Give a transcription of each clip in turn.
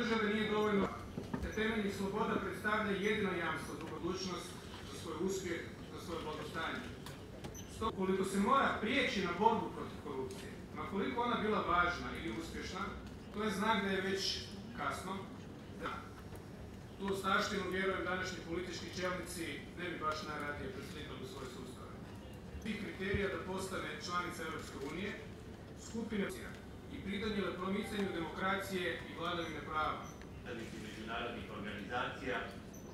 države nije dovoljno, te temeljnih sloboda predstavlja jedino jamstvo za budućnost, za svoj uspjeh, za svoje blagostanje. Stoga, koliko se mora prijeći na borbu protiv korupcije, ma koliko ona bila važna ili uspješna, to je znak da je već kasno. Tu ostavštinu, vjerujem, današnji politički čelnici ne bi baš najradije preslikali u svoje sustave. Tih kriterija da postane članica Europske unije, skupine i pridonijele promicanju demokracije i vladavine prava. Međunarodnih organizacija,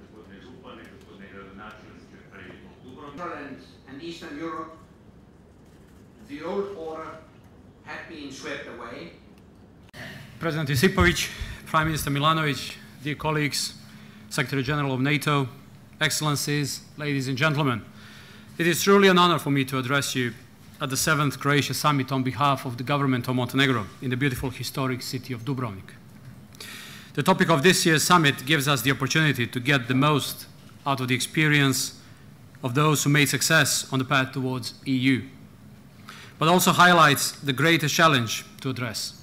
gospodine župane, gospodine gradonačelniče, Predsjednik Dubrovnik. And Eastern Europe, the old order had been swept away. President Josipovic, Prime Minister Milanovic, dear colleagues, Secretary General of NATO, Excellencies, ladies and gentlemen, it is truly an honor for me to address you at the 7th Croatia Summit on behalf of the government of Montenegro in the beautiful historic city of Dubrovnik. The topic of this year's summit gives us the opportunity to get the most out of the experience of those who made success on the path towards EU, but also highlights the greatest challenge to address.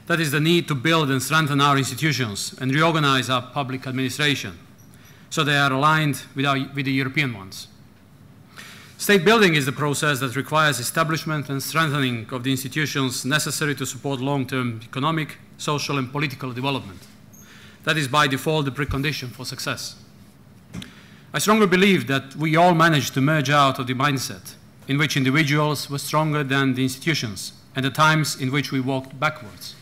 That is the need to build and strengthen our institutions and reorganize our public administration so they are aligned with the European ones. State building is the process that requires establishment and strengthening of the institutions necessary to support long-term economic, social and political development. That is by default the precondition for success. I strongly believe that we all managed to merge out of the mindset in which individuals were stronger than the institutions and the times in which we walked backwards.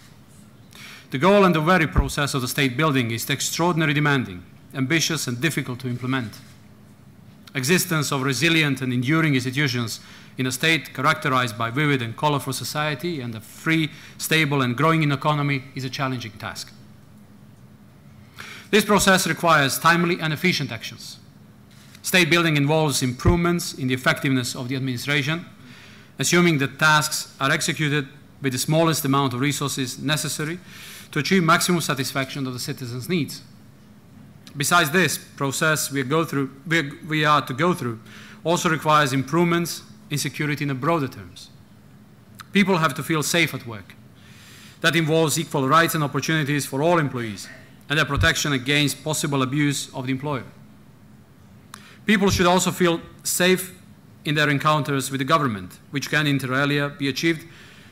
The goal and the very process of the state building is extraordinarily demanding, ambitious and difficult to implement. Existence of resilient and enduring institutions in a state characterized by vivid and colorful society and a free, stable and growing economy is a challenging task. This process requires timely and efficient actions. State building involves improvements in the effectiveness of the administration, assuming that tasks are executed with the smallest amount of resources necessary to achieve maximum satisfaction of the citizens' needs. Besides this process we are to go through also requires improvements in security in broader terms. People have to feel safe at work. That involves equal rights and opportunities for all employees and their protection against possible abuse of the employer. People should also feel safe in their encounters with the government, which can inter alia be achieved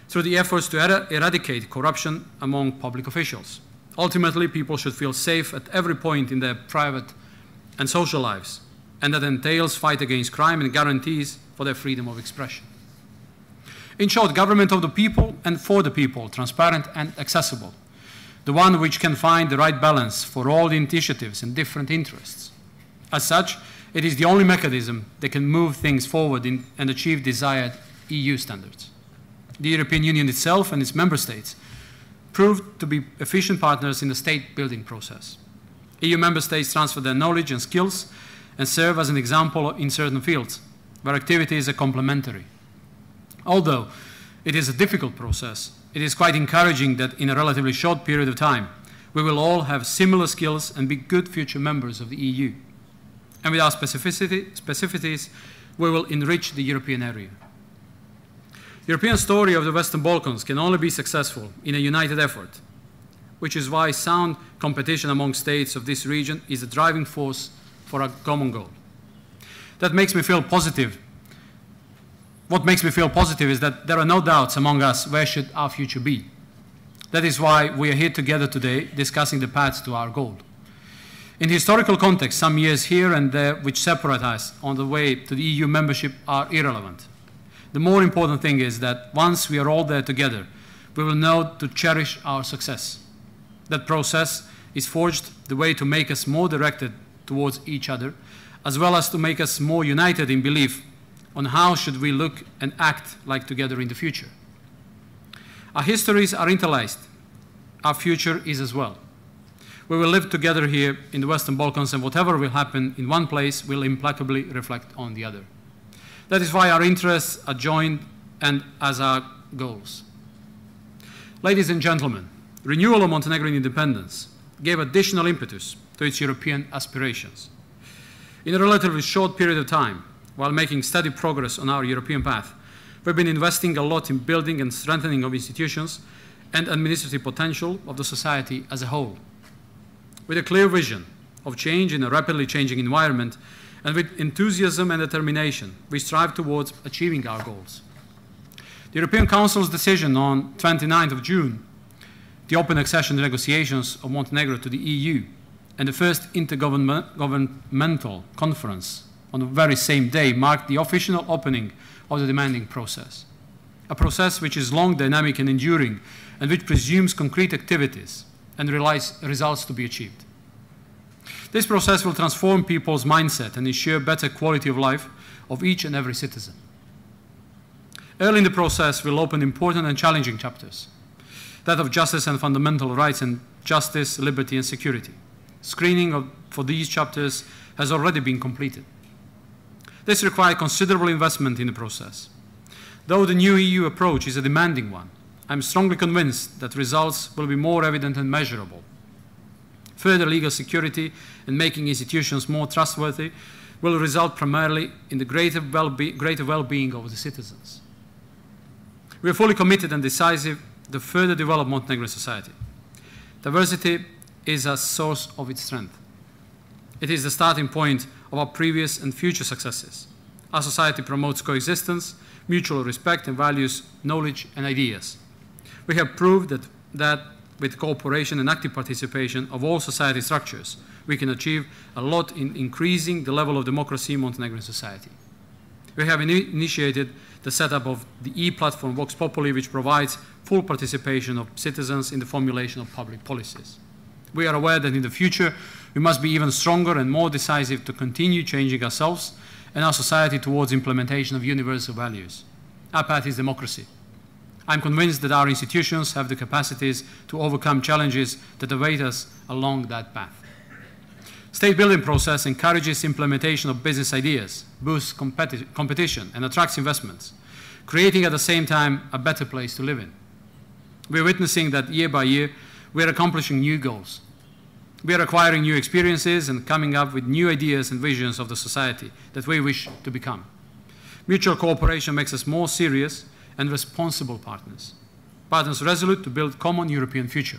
through the efforts to eradicate corruption among public officials. Ultimately, people should feel safe at every point in their private and social lives, and that entails fight against crime and guarantees for their freedom of expression. In short, government of the people and for the people, transparent and accessible, the one which can find the right balance for all the initiatives and different interests. As such, it is the only mechanism that can move things forward and achieve desired EU standards. The European Union itself and its member states proved to be efficient partners in the state-building process. EU member states transfer their knowledge and skills and serve as an example in certain fields where activities are complementary. Although it is a difficult process, it is quite encouraging that in a relatively short period of time, we will all have similar skills and be good future members of the EU. And with our specificities, we will enrich the European area. The European story of the Western Balkans can only be successful in a united effort, which is why sound competition among states of this region is a driving force for our common goal. That makes me feel positive. What makes me feel positive is that there are no doubts among us where should our future be. That is why we are here together today discussing the paths to our goal. In the historical context, some years here and there which separate us on the way to the EU membership are irrelevant. The more important thing is that once we are all there together, we will know to cherish our success. That process is forged the way to make us more directed towards each other, as well as to make us more united in belief on how should we look and act like together in the future. Our histories are interlaced. Our future is as well. We will live together here in the Western Balkans, and whatever will happen in one place will implacably reflect on the other. That is why our interests are joined and as our goals. Ladies and gentlemen, renewal of Montenegrin independence gave additional impetus to its European aspirations. In a relatively short period of time, while making steady progress on our European path, we've been investing a lot in building and strengthening of institutions and administrative potential of the society as a whole. With a clear vision of change in a rapidly changing environment, and with enthusiasm and determination, we strive towards achieving our goals. The European Council's decision on 29th of June, the open accession negotiations of Montenegro to the EU, and the first intergovernmental conference on the very same day marked the official opening of the demanding process. A process which is long, dynamic and enduring, and which presumes concrete activities and results to be achieved. This process will transform people's mindset and ensure better quality of life of each and every citizen. Early in the process, we'll open important and challenging chapters, that of justice and fundamental rights and justice, liberty and security. Screening for these chapters has already been completed. This requires considerable investment in the process. Though the new EU approach is a demanding one, I'm strongly convinced that results will be more evident and measurable. Further legal security and making institutions more trustworthy will result primarily in the greater well-being of the citizens. We are fully committed and decisive to further develop Montenegrin society. Diversity is a source of its strength. It is the starting point of our previous and future successes. Our society promotes coexistence, mutual respect, and values knowledge and ideas. We have proved that with cooperation and active participation of all society structures, we can achieve a lot in increasing the level of democracy in Montenegrin society. We have initiated the setup of the e-platform Vox Populi, which provides full participation of citizens in the formulation of public policies. We are aware that in the future, we must be even stronger and more decisive to continue changing ourselves and our society towards implementation of universal values. Our path is democracy. I'm convinced that our institutions have the capacities to overcome challenges that await us along that path. State building process encourages implementation of business ideas, boosts competition and attracts investments, creating at the same time a better place to live in. We are witnessing that year by year we are accomplishing new goals. We are acquiring new experiences and coming up with new ideas and visions of the society that we wish to become. Mutual cooperation makes us more serious and responsible partners resolute to build common European future.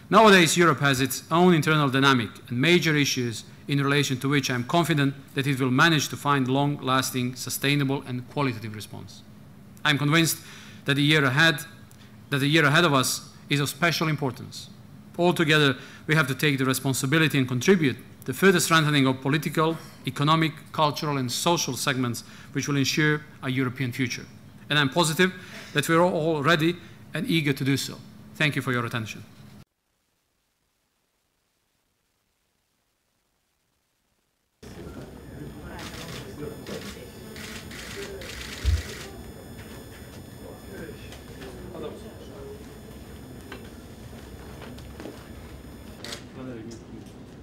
Nowadays, Europe has its own internal dynamic and major issues in relation to which I am confident that it will manage to find long-lasting, sustainable and qualitative response. I am convinced that the year ahead of us is of special importance. Altogether, we have to take the responsibility and contribute to further strengthening of political, economic, cultural and social segments which will ensure a European future. And I'm positive that we are all ready and eager to do so. Thank you for your attention.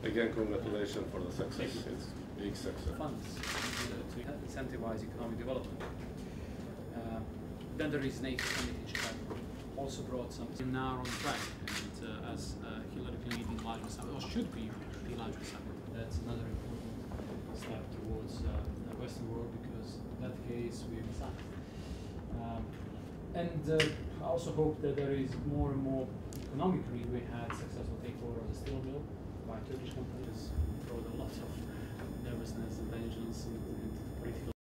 Again, congratulations for the success. It's a big success. Funds to incentivize economic development. Then there is NATO Summit in Chicago. Also brought some now on track, and as Hillary Clinton larger summit, or should be the larger summit. That's another important step towards the Western world, because in that case we decide. I also hope that there is more and more economically. We had successful takeover of the steel mill by Turkish companies, brought a lot of nervousness and tensions and political